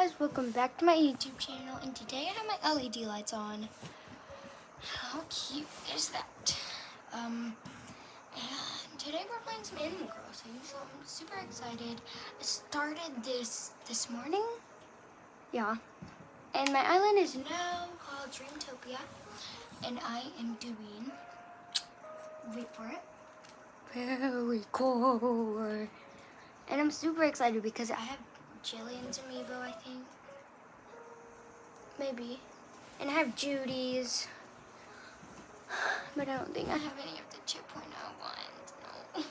guys, welcome back to my YouTube channel, and today I have my LED lights on. How cute is that? And today we're playing some Animal Crossing, so I'm super excited. I started this morning, yeah, and my island is now called Dreamtopia, and I am doing, wait for it, very cool, and I'm super excited because I have Jillian's amiibo, I think. Maybe. And I have Judy's. But I don't think I have any of the 2.0 ones. No.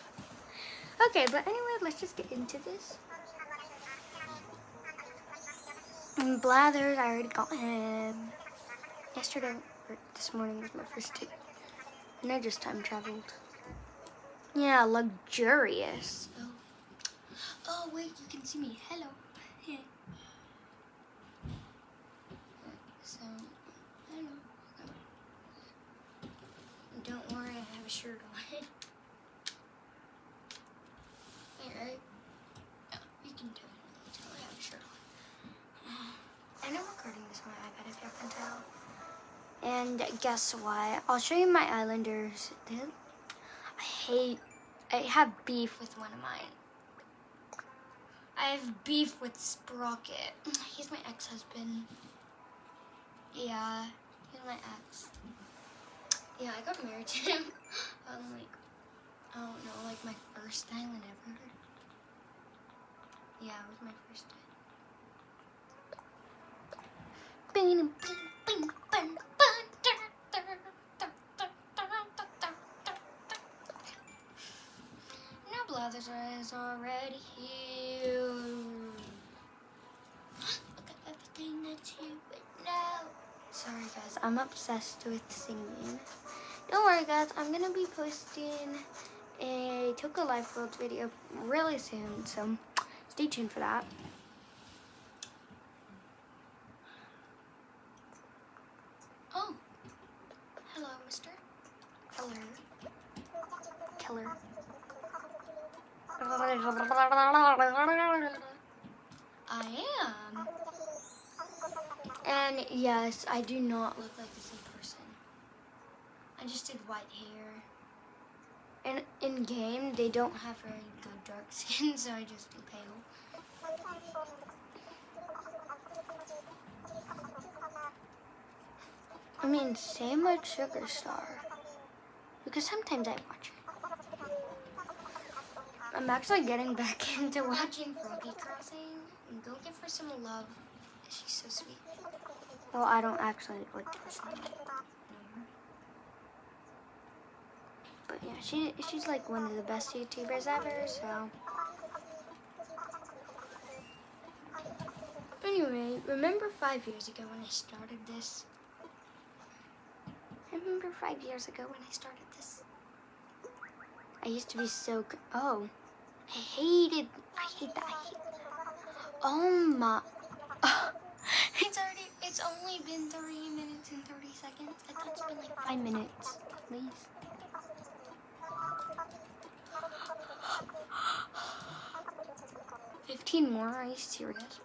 Okay, but anyway, let's just get into this. And Blathers, I already got him. Yesterday, or this morning was my first day. And I just time traveled. Yeah, luxurious. Oh wait, you can see me. Hello. Yeah. So, I don't know. Don't worry, I have a shirt on. Alright. Yeah, you can definitely tell I have a shirt on. And I'm recording this on my iPad if you can tell. And guess what? I'll show you my Islanders. I have beef with one of mine. I have beef with Sprocket. He's my ex-husband. Yeah, he's my ex. Yeah, I got married to him on I don't know, like my first island ever. Yeah, it was my first time. Now Blathers is already here. Look at everything that you would know. Sorry guys, I'm obsessed with singing. Don't worry guys, I'm gonna be posting a Toca Life World video really soon, so stay tuned for that. Oh, hello, mister. Hello. Killer. I am. And yes, I do not look like this in person. I just did white hair. And in game, they don't have very good dark skin, so I just do pale. I mean, same with Sugar Star. Because sometimes I watch her. I'm actually getting back into watching Froggy Crossing. Go give her some love. She's so sweet. Well, I don't actually like personally know her. But yeah, she's like one of the best YouTubers ever, so. Anyway, remember 5 years ago when I started this? Remember 5 years ago when I started this? I used to be so good. Oh, I hate that. Oh my. Oh, it's only been 3 minutes and 30 seconds. I thought it's been like 5 minutes. Please. $15 more? Are you serious?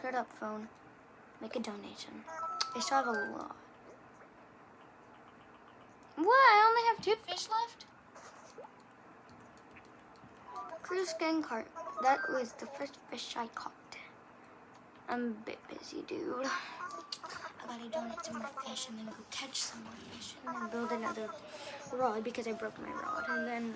Shut up, phone. Make a donation. I still have a lot. What? I only have 2 fish left? Cruise skin cart. That was the first fish I caught. I'm a bit busy, dude. I gotta donate some more fish and then go catch some more fish and then build another rod because I broke my rod and then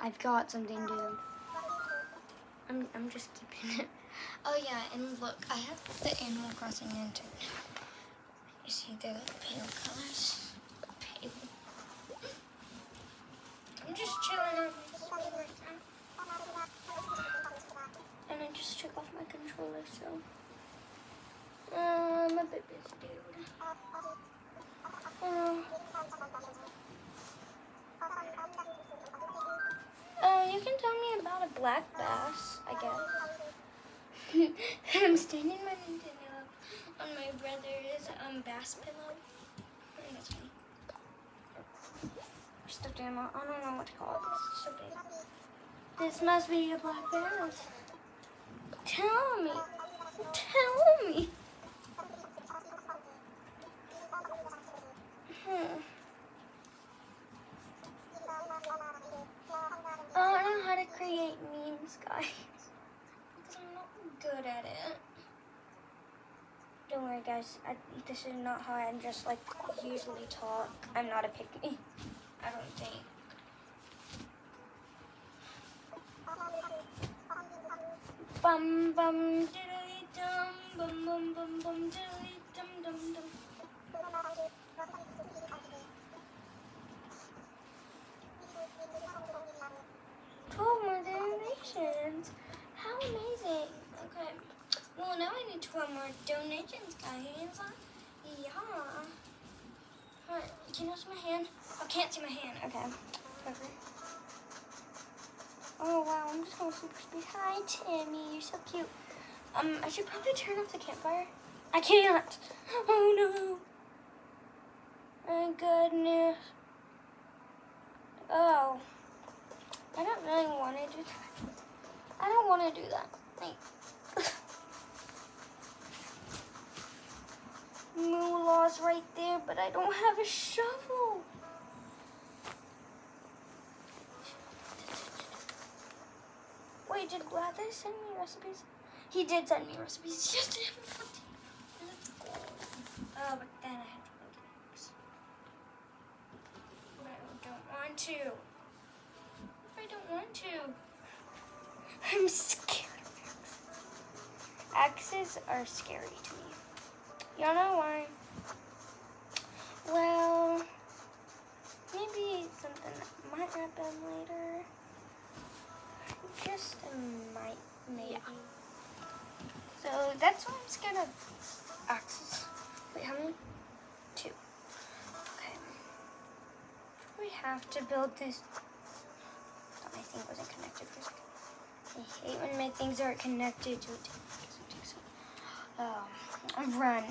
I've got something, dude. I'm just keeping it. Oh yeah, and look, I have the Animal Crossing lantern. You see the pale colors? Pale. I'm just chilling on this right now. And I just took off my controller, so I'm a bit busy, dude. You can tell me about a black bass, I guess. I'm standing my Nintendo on my brother's bass pillow. I think that's funny. Stuffed animal. I don't know what to call it. It's so This must be a black bears. Tell me. Tell me. I don't know how to create memes, guys. Because I'm not good at it. Don't worry, guys. This is not how I just like usually talk. I'm not a pick-me. I don't think. Bum bum diddly dum bum bum bum bum diddly dum dum dum. 12 more donations. How amazing. Okay. Well, now I need 12 more donations, guys. Yeah. Alright, can you see my hand? I can't see my hand. Okay. Perfect. Oh, wow. I'm just going super speed. Hi, Timmy. You're so cute. I should probably turn off the campfire. I can't. Oh, no. My goodness. Oh. I don't really want to do that. I don't want to do that. Like, Moolah's right there, but I don't have a shovel. Wait, did Blather send me recipes? He did send me recipes. Yes, I haven't put it. Let's go. Oh, but then I have to go get eggs. But I don't want to. If I don't want to. I'm scared of axes. Axes are scary to me. Y'all know why? Well, maybe something that might happen later. Just might, maybe. Yeah. So that's why I'm scared of axes. Wait, how many? 2. Okay. We have to build this. Thought my thing wasn't connected for a second. I hate when my things aren't connected to it. Run.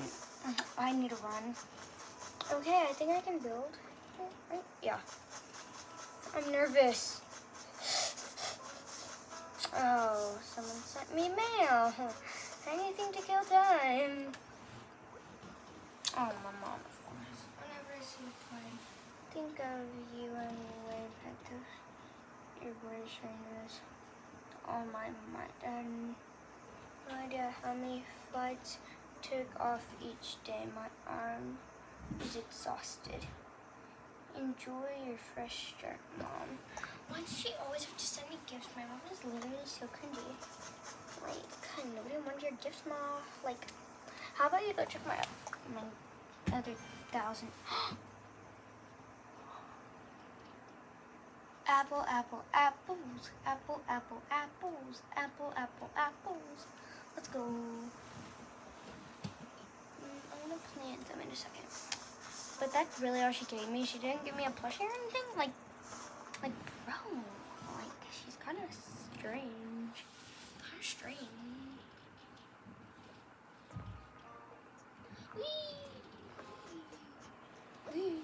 I need to run. Okay, I think I can build. Right? Yeah. I'm nervous. Oh, someone sent me mail. Anything to kill time. Oh, my mom, of course. Whenever I see a plane, think of you and wave at your British strangers. Oh, my dad. No idea how many flights took off each day. My arm is exhausted. Enjoy your fresh start, Mom. Why does she always have to send me gifts? My mom is literally so cringy. Like, nobody wants your gifts, Mom. Like, how about you go check my other 1,000? Apple, apple, apples. Apple, apple, apples. Apple, apple, apples. Let's go. I'm gonna plant them in a second. But that's really all she gave me. She didn't give me a plushie or anything. Like, bro, like, she's kind of strange. Kind of strange. Wee, wee,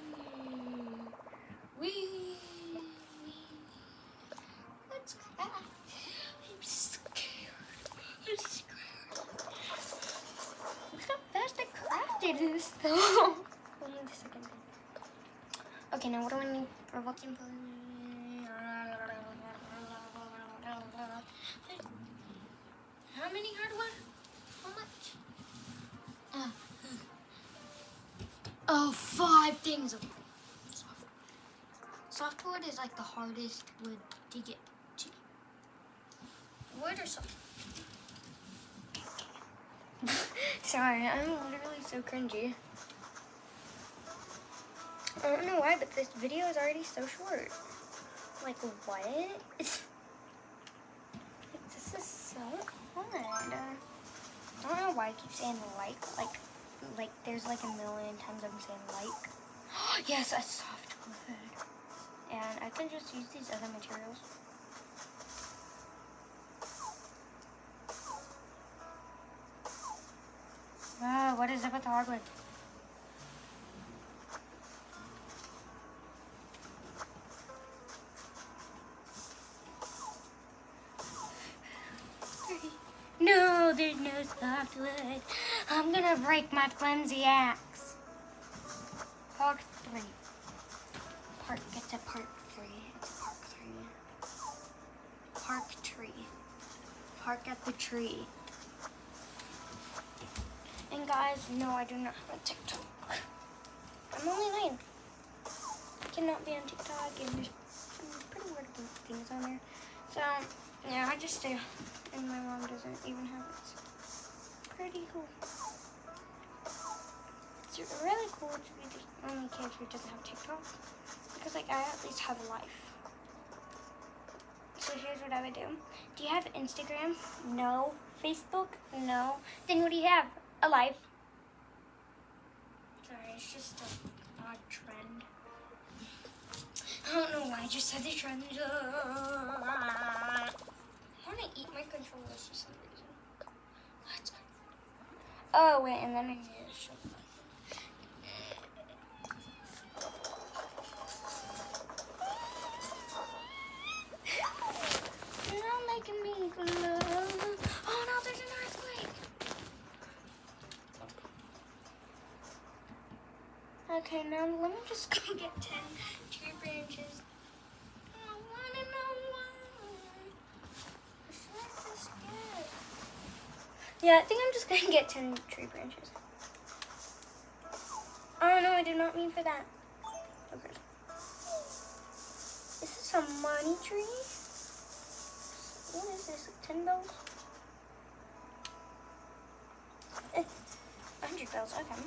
wee, wee. Let's craft. I'm scared. I'm scared. Look how fast I crafted this, though. Only the second thing. Okay, now what do I need for walking? How many hardwood? How much? Oh, 5 things of softwood. Softwood is like the hardest wood to get to. Wood or softwood? Sorry, I'm literally so cringy. I don't know why, but this video is already so short. Like, what? Like, this is so hard. I don't know why I keep saying like there's like a million times I'm saying like. Yes, a softwood. And I can just use these other materials. What is up with the hardwood? there's no softwood. I'm gonna break my flimsy axe. Part 3. It's a part 3. It's a part 3. Park tree. Park at the tree. And guys, no, I do not have a TikTok. I'm only 9. I cannot be on TikTok, and there's some pretty weird things on there. So, yeah, I just stay, and my mom doesn't even have it. It's pretty cool. It's really cool to be the only kid who doesn't have TikTok, because, like, I at least have a life. So here's what I would do. Do you have Instagram? No. Facebook? No. Then what do you have? A life. Sorry, it's just a odd trend. I don't know why I just said the trend. I want to eat my controllers for some reason. Let's go. Oh, wait, and then I need to show you. You're not making me glow. Oh, no, there's an earthquake. Okay, now let me just go get 10 tree branches. I want to know why. Should I just get? Yeah, I think I'm just going to get 10 tree branches. Oh, no, I did not mean for that. Okay. Is this a money tree? What is this? 10 bells? 100 bells, okay.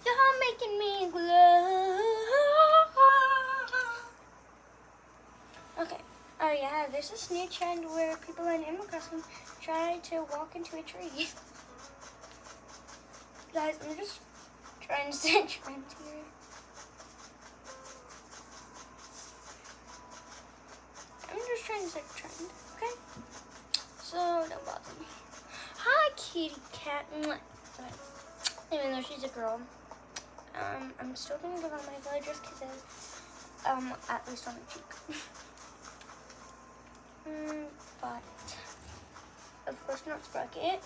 You're making me glow. Okay. Oh yeah, there's this new trend where people in Animal Crossing try to walk into a tree. Guys, I'm just trying to set trends here. I'm just trying to set a trend, okay? So don't bother me. Hi, kitty cat. Okay. Even though she's a girl. I'm still gonna give her my villagers kisses, at least on the cheek. But, of course not Sprocket.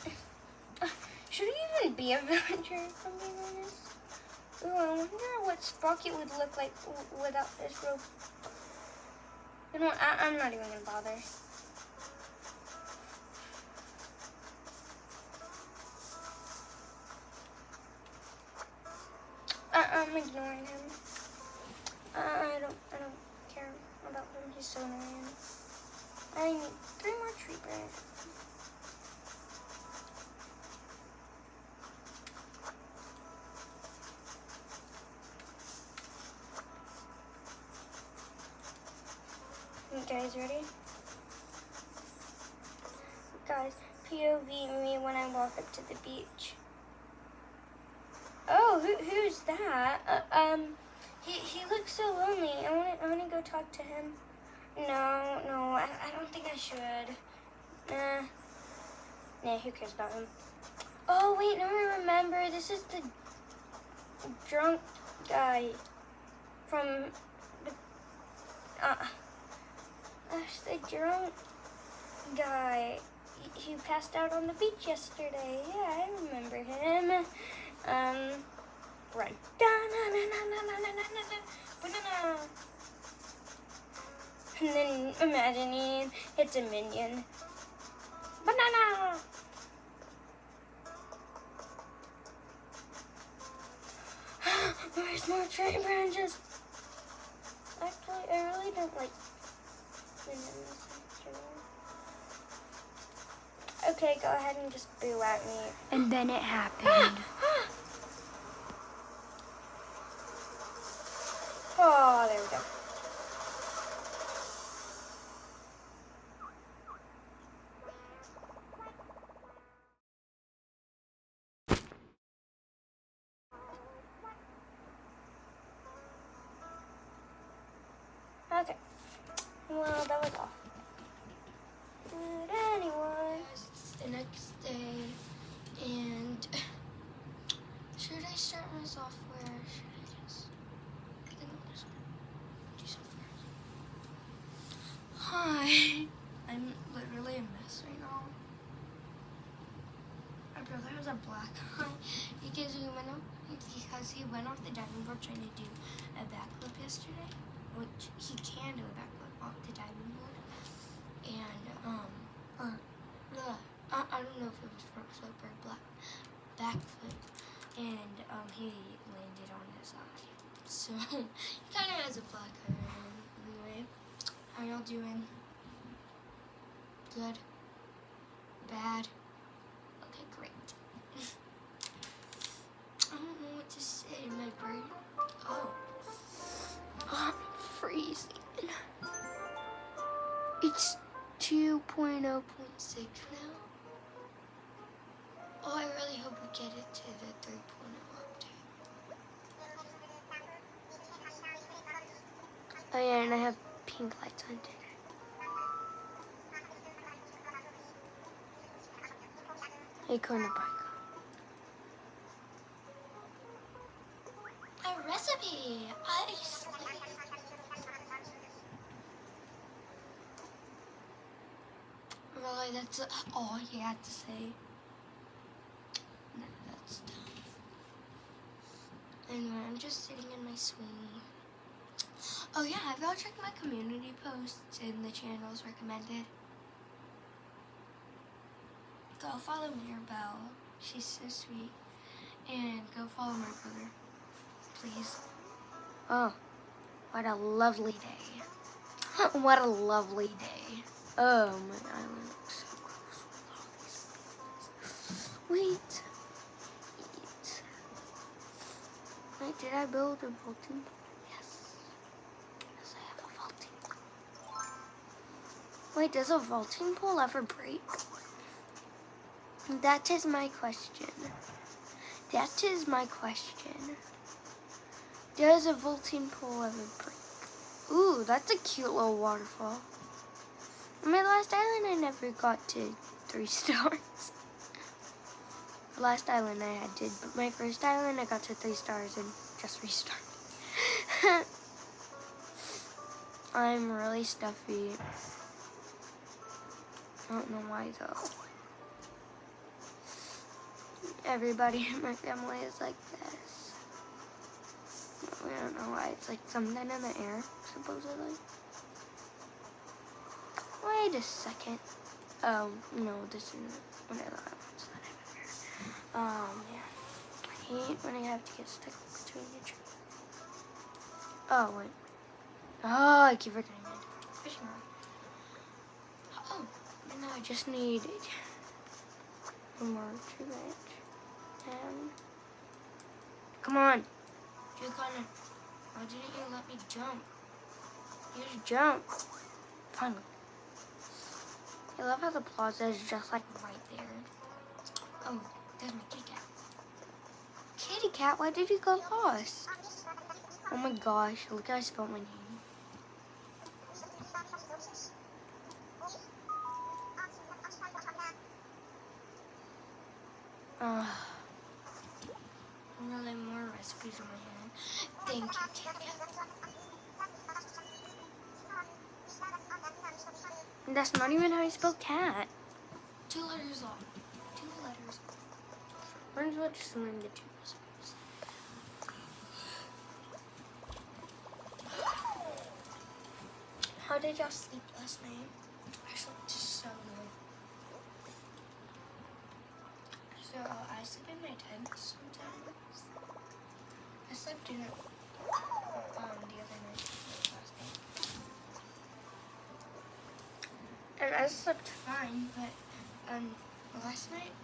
Should he even be a villager, if I'm being honest? Ooh, I wonder what Sprocket would look like without this robe. You know what, I'm not even gonna bother. I'm ignoring him. I don't care about him. He's so annoying. I need 3 more tree branches. You guys ready? Guys, POV me when I walk up to the beach. Oh, who's that? He looks so lonely. I wanna go talk to him. No, I don't think I should. Nah, who cares about him? Oh wait, no, I remember. This is the drunk guy from the. That's the drunk guy. He passed out on the beach yesterday. Yeah, I remember him. Run. Banana. And then imagine it's a minion. Banana. Where's more tree branches? Actually, I really don't like minions. Okay, go ahead and just boo at me. And then it happened. Oh, there we go. Okay. Well, that was off. But anyway, it's the next day, and should I start my software? Should I just? I think I'm just gonna do software. Hi. I'm literally a mess right now. a black eye because he went off the diving board trying to do a backflip yesterday, which he can do a backflip off the diving board, and I don't know if it was front flip or backflip, and he landed on his eye, so he kind of has a black eye right now. Anyway, how y'all doing? Good? Bad? Okay, great. I don't know what to say. My brain. Oh, I'm freezing. It's 2.0.6 now. Oh, I really hope we get it to the 3.0 update. Oh yeah, and I have pink lights on today. A corner bike. A recipe. Ice. Really, that's all he had to say. No, that's dumb. Anyway, I'm just sitting in my swing. Oh yeah, have y'all checked my community posts in the channels recommended? Go follow Mirabelle. She's so sweet. And go follow my brother, please. Oh, what a lovely day. What a lovely day. Oh, my island looks so close with all these things. Wait, did I build a vaulting pool? Yes. Yes, I have a vaulting pool. Wait, does a vaulting pool ever break? That is my question. That is my question. Does a vaulting pool ever break? Ooh, that's a cute little waterfall. On my last island, I never got to 3 stars. The last island I had did, but my first island I got to 3 stars and just restarted. I'm really stuffy. I don't know why though. Everybody in my family is like this. We don't know why. It's like something in the air, supposedly. Wait a second. Oh, no, this isn't one of the islands that I have here. Yeah. I hate when I have to get stuck between the trees. Oh, wait. Oh, I keep forgetting my fishing rod. Oh, no, I just need one more tree branch. Come on. Connor, why didn't you let me jump? You just jump. Finally. I love how the plaza is just like right there. Oh, there's my kitty cat. Kitty cat, why did you go lost? Oh my gosh, look how I spelled my name. Really more recipes on my hand. Thank you, kitty cat. That's not even how you spell cat. 2 letters long. 2 letters. Might as well just name the 2 recipes. How did y'all sleep last night? I slept so good. So I sleep in my tent sometimes. I slept in it the other night, last night. And I slept fine, but last night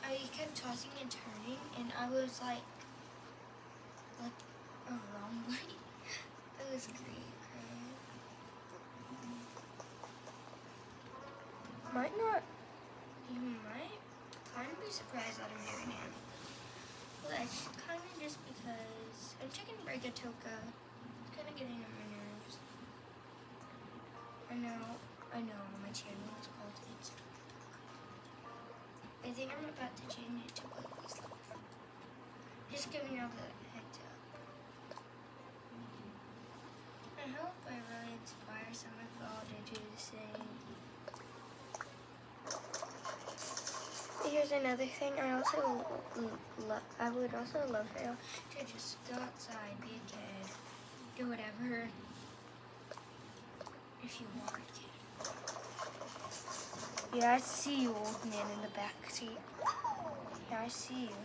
I kept tossing and turning, and I was like a wrong way. It was great. You might kind of be surprised that I'm doing it. But kind of just because I'm checking Brigatoka. It's kind of getting on my nerves. I know, my channel is called It's. I think I'm about to change it to Blakely's Life. Just giving y'all the heads up. I hope I really inspire some of y'all to do the same. Here's another thing. I would also love for you to just go outside, be a kid, do whatever if you want a kid. Yeah, I see you, old man in the back seat. Yeah, I see you.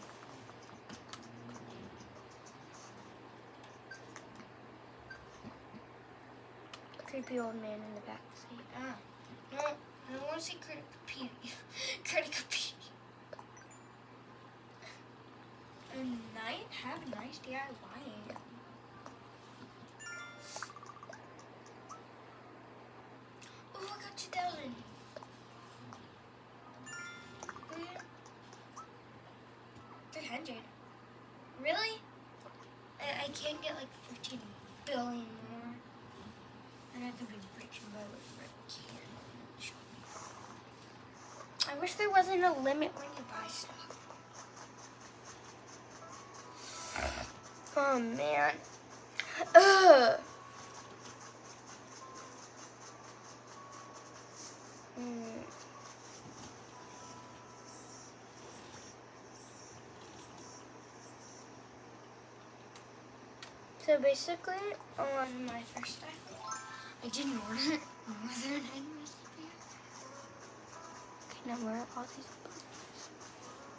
Creepy old man in the back seat. No, I don't want to see Critical Pete. Critical Pete. Have a nice DIY. Oh, I got 2,000. Oh, yeah. 300. Really? I can't get like 15 billion more. And I could be rich and buy like red can. I wish there wasn't a limit when you buy stuff. Oh man. Ugh. So basically, on my first island, I did Northern Hemisphere. okay, now where are all these bugs?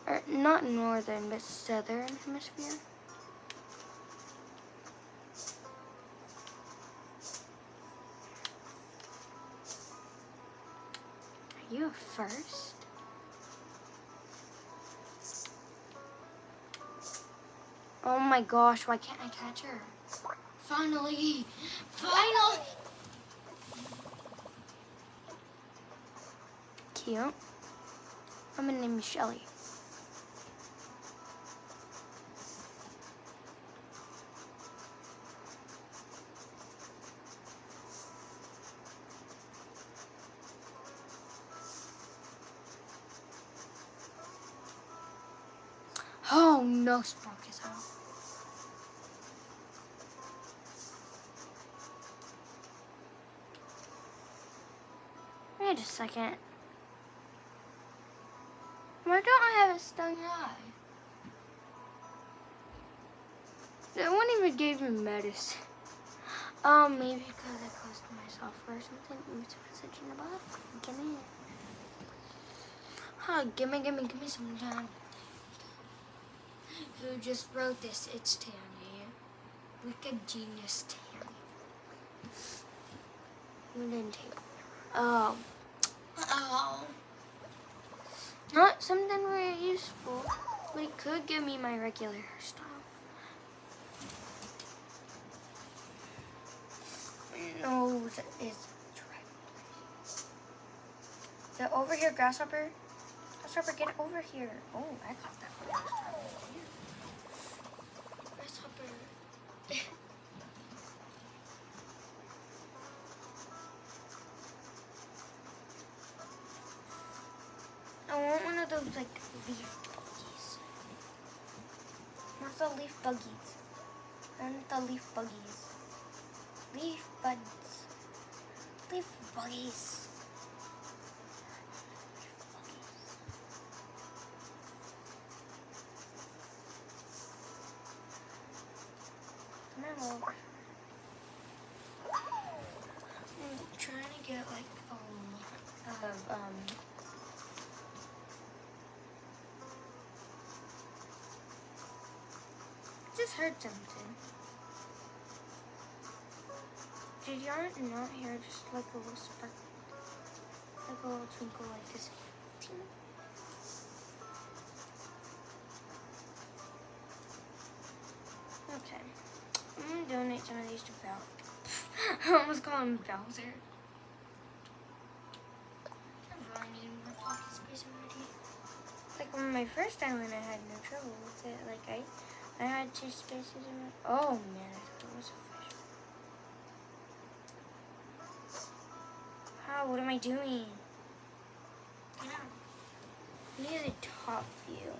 Or not northern, but southern hemisphere. Are you a first? Oh my gosh, why can't I catch her? Finally! Cute. I'm gonna name you Shelly. Oh no, Sprock is out. Wait a second. Why don't I have a stung eye? That one even gave me medicine. Maybe because I closed myself or something. Ooh, it's a message in the box. Gimme. Oh, gimme some time. Who just wrote this? It's Tammy. Wicked genius Tammy. Wooden table. Oh. Oh. Not something very useful, but it could give me my regular hairstyle. Nose is dry. Get over here, grasshopper. Grasshopper, get over here. Oh, I caught that one. Grasshopper. I want one of those, like, leaf buggies. Not the leaf buggies. I want the leaf buggies. Leaf buds. Leaf buggies. Come on, over. I'm trying to get like a lot of Just heard something. Did y'all not hear just like a little spark? Like a little twinkle like this? Ting. Okay. I'm gonna donate some of these to Bell. I almost call him Bowser. I really need more pocket space already. Like on my first island, I had no trouble with it. Like I had 2 spaces in my. Oh man, I thought it was a fish. How? What am I doing? Yeah. I need the top view.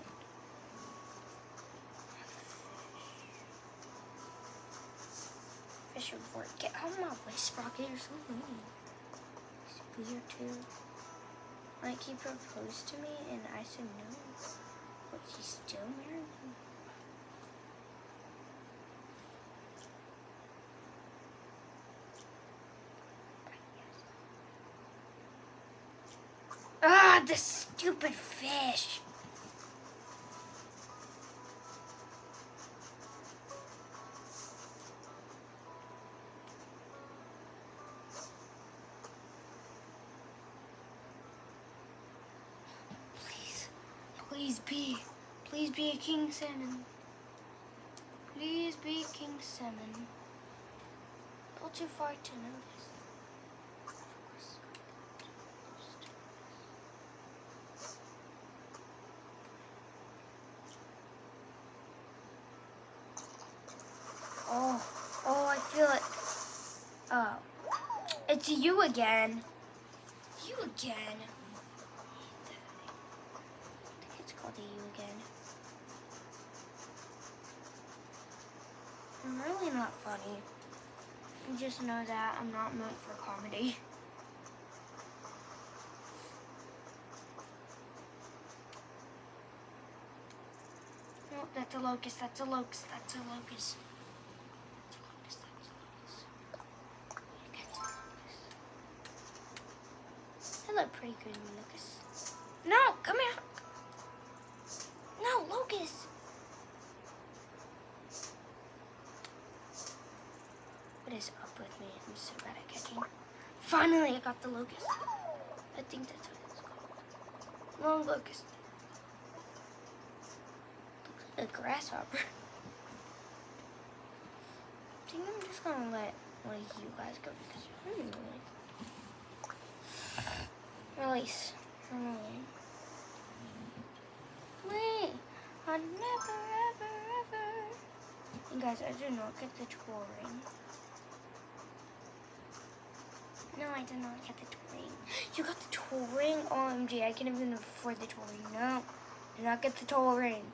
Fish are bored. Get out of my way, Sprocket. You're so mean. It's weird too. Like, he proposed to me, and I said no. But he still married me. Ah, the stupid fish. Please be a king salmon. Please be king salmon. A little too far to notice. Oh, I feel it. Oh, it's you again. You again. I think it's called a you again. I'm really not funny. You just know that I'm not meant for comedy. No, that's a locust, that's a locust, that's a locust. They look pretty good, locust. No, come here. No, locust. What is up with me? I'm so bad at catching. Finally, I got the locust. I think that's what it's called. Long locust. Looks like a grasshopper. I think I'm just gonna let one of you guys go because you're really annoying. Release. You're annoying. Wait. I never, ever, ever. And guys, I did not get the tour ring. No, I did not get the tour ring. You got the tour ring? OMG, I can't even afford the tour ring. No, did not get the tour ring.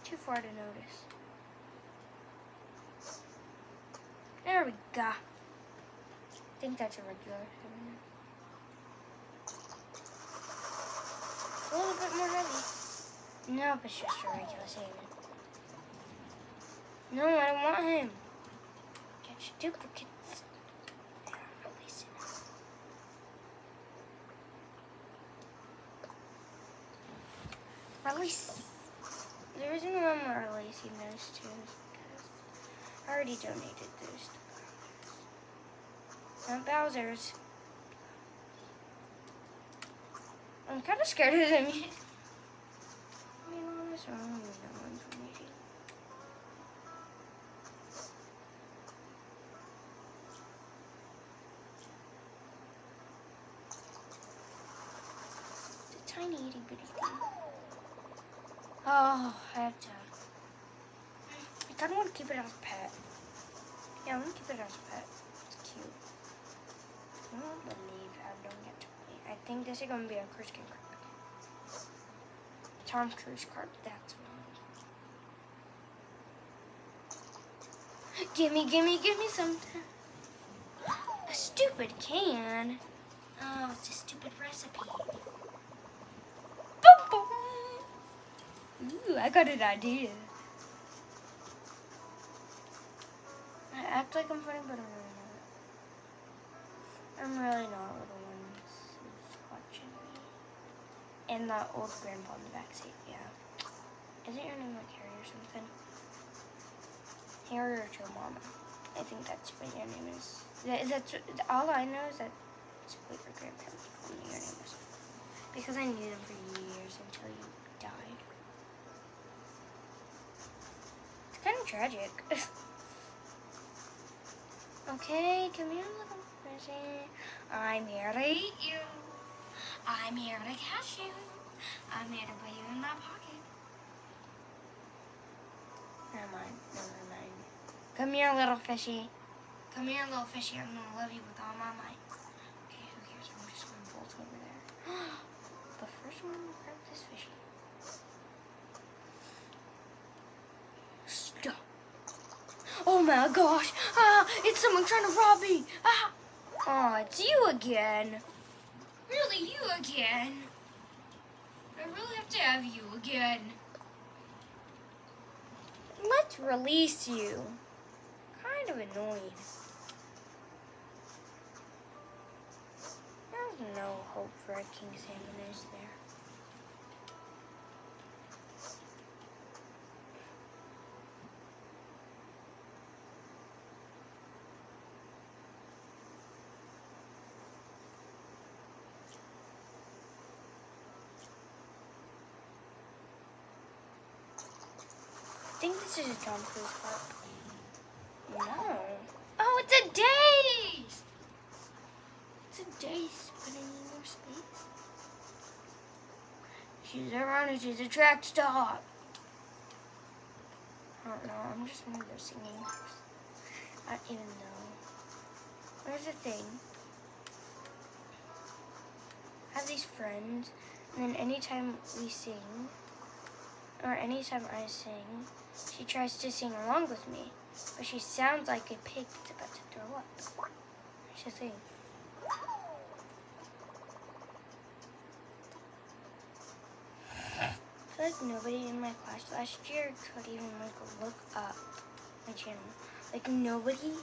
Too far to notice. There we go. I think that's a regular salmon. A little bit more heavy. Nope, it's just a regular salmon. No, I don't want him. Catch duplicates. Yeah, release it. Release. The reason why I'm releasing those two is because I already donated those to Bowser's. I'm kind of scared of them. I mean, honestly, I don't even know what I'm donating. It's a tiny itty bitty thing. Oh, I have to. I kind of want to keep it as a pet. Yeah, I want to keep it as a pet. It's cute. I don't believe I don't get to play. I think this is going to be a Cruise King card. Tom Cruise card, that's what I'm going. Gimme something. A stupid can. Oh, it's a stupid recipe. Boom, boom. Ooh, I got an idea. I act like I'm funny, but I'm really not with the ones who's watching me. And the old grandpa in the backseat, yeah. Isn't your name like Harry or something? Harry or your mama. I think that's what your name is. That's all I know is that's what your grandparents told me your name is. Because I knew them for years until you died. It's kind of tragic. Okay, come here, little fishy. I'm here to eat you. I'm here to catch you. I'm here to put you in my pocket. Never mind. Come here, little fishy. Come here, little fishy. I'm gonna love you with all my might. Okay, who cares? I'm just gonna bolt over there. But first, I'm gonna grab this fishy. Stop. Oh my gosh. Ah, it's someone trying to rob me. Ah. Oh, it's you again. Really, you again? I really have to have you again. Let's release you. Kind of annoying. There's no hope for a king salmon, is there? I think this is a Tom Cruise part. No. Oh, it's a daze! It's a daze spinning in your space. She's around and she's a track stop. I don't know, I'm just one of those singing. I don't even know. Here's the thing. I have these friends, and then anytime we sing, or anytime I sing, she tries to sing along with me, but she sounds like a pig that's about to throw up. Here's the thing. I feel like nobody in my class last year could even look up my channel. Like nobody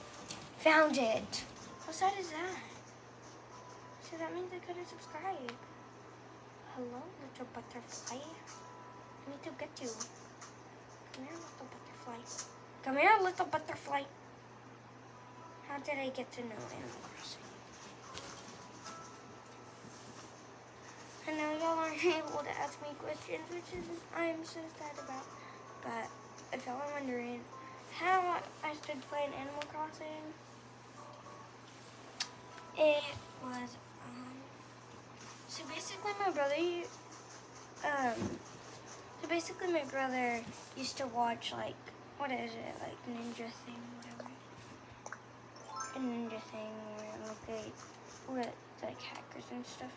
found it. How sad is that? So that means I couldn't subscribe. Hello, little butterfly. I need to get you. Come here, little butterfly. Come here, little butterfly. How did I get to know Animal Crossing? I know y'all aren't able to ask me questions, which is I'm so sad about. But if y'all are wondering how I started playing Animal Crossing, it was so basically my brother used to watch like what is it, like Ninja Thing, whatever. A Ninja Thing where with like hackers and stuff.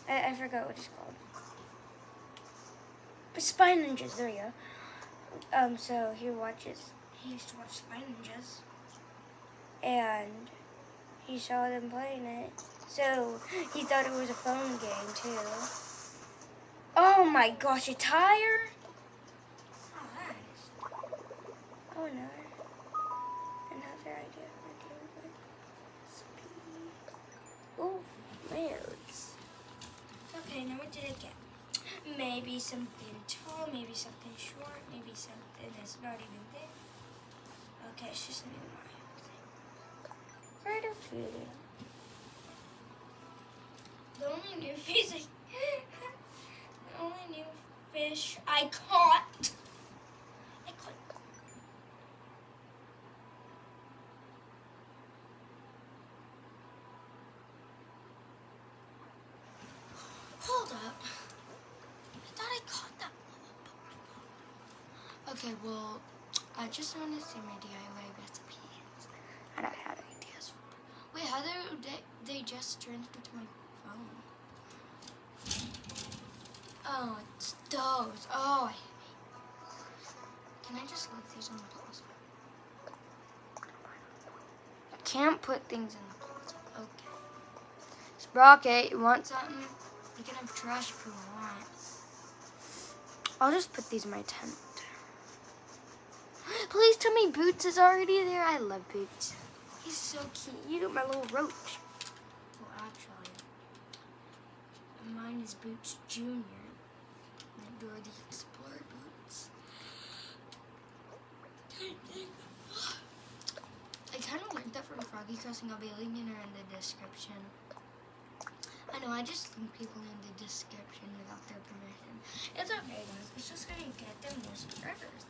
I forgot what it's called. But Spy Ninjas, there you go. So he used to watch Spy Ninjas. And he saw them playing it. So he thought it was a phone game too. Oh my gosh, a tire? Oh, that is... Oh no. Another idea for a game. Oh, layers. Okay, now what did I get? Maybe something tall, maybe something short, maybe something that's not even there. Okay, it's just new Mario. Right up here. The only new fish the only new fish I caught. Hold up. I thought I caught that little butterfly. Okay, well, I just want to see my DIY recipes. And I had ideas. Wait, how did they just transfer to my phone? Oh, it's those. Oh, can I just leave these in the closet? I can't put things in the closet. Okay. Sprocket, you want something? You can have trash if you want. I'll just put these in my tent. Please tell me Boots is already there. I love Boots. He's so cute. You got my little roach. Well, actually, mine is Boots Jr. Dora the Explorer Boots. I kind of learned that from Froggy Crossing. I'll be linking her in the description. I know, I just link people in the description without their permission. It's okay, guys. It's just gonna get them more subscribers.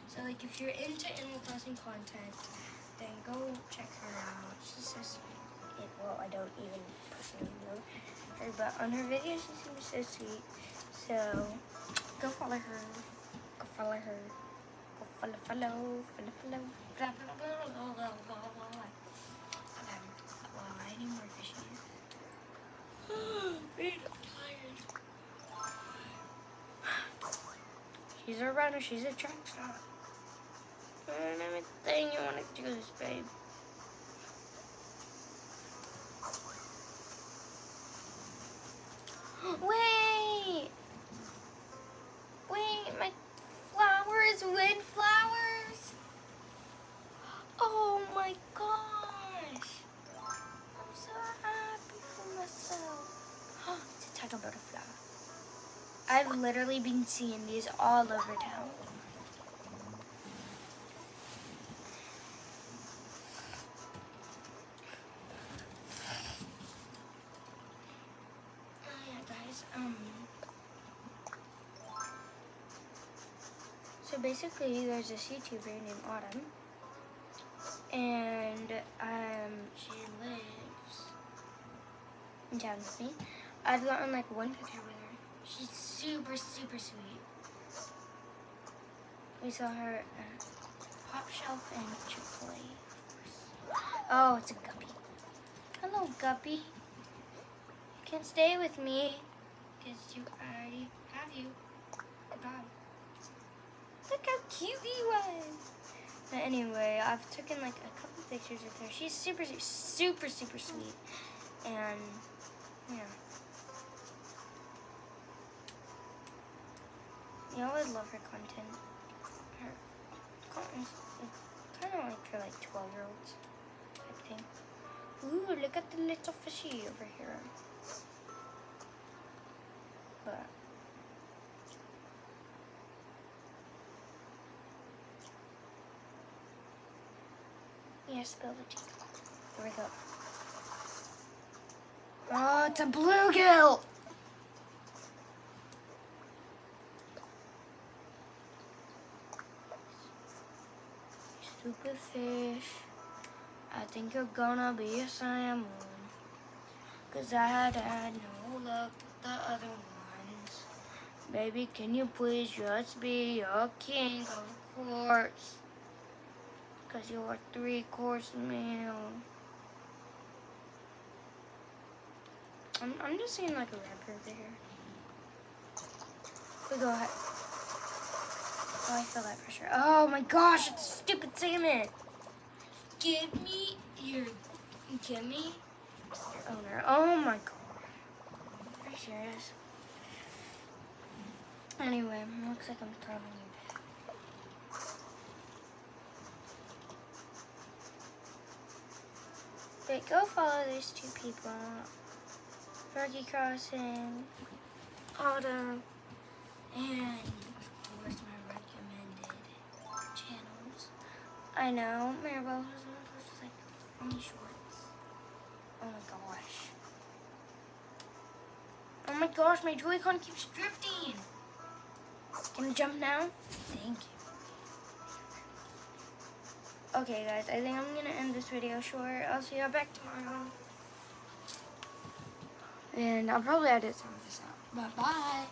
So, like, if you're into Animal Crossing content, then go check her out. She's so sweet. Well, I don't even personally know her, but on her videos, she seems so sweet. So, go follow her. Go follow her. Go follow. Wow, I need more fish here. I'm tired. She's a runner. She's a track star. And everything you want to do this, babe. Wait! Wait, my flowers, windflowers! Oh my gosh! I'm so happy for myself. It's a tiger butterfly. I've literally been seeing these all over town. Oh yeah, guys. So basically, there's this YouTuber named Autumn, and she lives in town with me. I've gotten like one picture with her. She's super, super sweet. We saw her at Pop Shelf and Chick-fil-A, of course. Oh, it's a guppy. Hello, guppy. You can't stay with me because you already have you. Goodbye. Look how cute he was. But anyway, I've taken like a couple pictures with her. She's super, super, super sweet. And yeah. You always love her content. Her content is kind of like for like 12-year-olds type thing. Ooh, look at the little fishy over here. But yeah, spill the tea. There we go. Oh, it's a bluegill! Stupid fish. I think you're gonna be a salmon. 'Cause I had no luck with the other ones. Baby, can you please just be a king, of course? 'Cause you're a 3-course meal. I'm just seeing like a rapper over here. We go ahead. Oh, I feel that pressure. Oh my gosh, it's a stupid salmon. Give me your Owner. Oh my god. Are you serious? Anyway, looks like I'm throwing you back. Wait, go follow these two people. Rocky Crossing, Autumn, and of course my recommended channels. I know, Maribel has one of those like mini shorts. Oh my gosh. Oh my gosh, my Joy-Con keeps drifting. Can you jump now? Thank you. Okay guys, I think I'm gonna end this video short. I'll see you back tomorrow. And I'll probably edit some of this out. Bye bye.